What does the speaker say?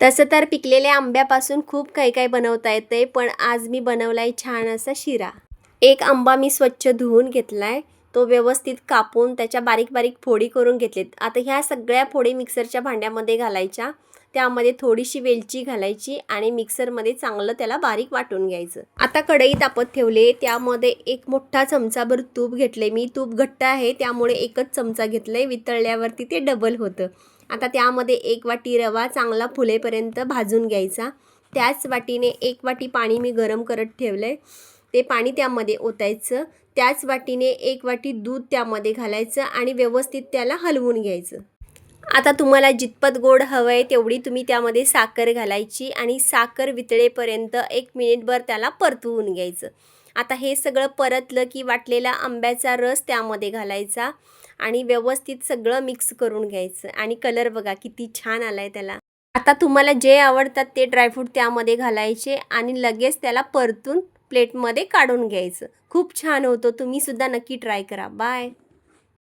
तसं तर पिकलेल्या आंब्यापासून खूप काही काही बनवता येते, पण आज मी बनवलाय छान असा शिरा. एक आंबा मी स्वच्छ धुवून घेतलाय, तो व्यवस्थित कापून त्याच्या बारीक बारीक फोडी करून घेतलेत. आता ह्या सगळ्या फोडी मिक्सरच्या भांड्यामध्ये घालायच्या. त्यामध्ये थोडीशी वेलची घालायची आणि मिक्सरमध्ये चांगलं त्याला बारीक वाटून घ्यायचं. आता कढई तापत ठेवले, त्यामध्ये एक मोठा चमचाभर तूप घेतले मी. तूप घट्ट आहे त्यामुळे एकच चमचा घेतले, वितळल्यावरती ते डबल होतं. आता त्यामध्ये 1 वाटी रवा चांगला फुलेपर्यंत भाजून घ्यायचा. त्याच वाटीने 1 वाटी पाणी मी गरम करत ठेवलंय, ते पाणी त्यामध्ये ओतायचं. त्याच वाटीने 1 वाटी दूध त्यामध्ये घालायचं आणि व्यवस्थित त्याला हलवून घ्यायचं. आता तुम्हाला जितपत गोड हवं आहे तेवढी तुम्ही त्यामध्ये साखर घालायची आणि साखर वितळेपर्यंत 1 मिनिटभर त्याला परतवून घ्यायचं. आता हे सगळं परतलं की वाटलेला आंब्याचा रस त्यामध्ये घालायचा आणि व्यवस्थित सगळं मिक्स करून घ्यायचं. आणि कलर बघा किती छान आला आहे त्याला. आता तुम्हाला जे आवडतात ते ड्रायफ्रूट त्यामध्ये घालायचे आणि लगेच त्याला परतून प्लेटमध्ये काढून घ्यायचं. खूप छान होतं, तुम्हीसुद्धा नक्की ट्राय करा. बाय.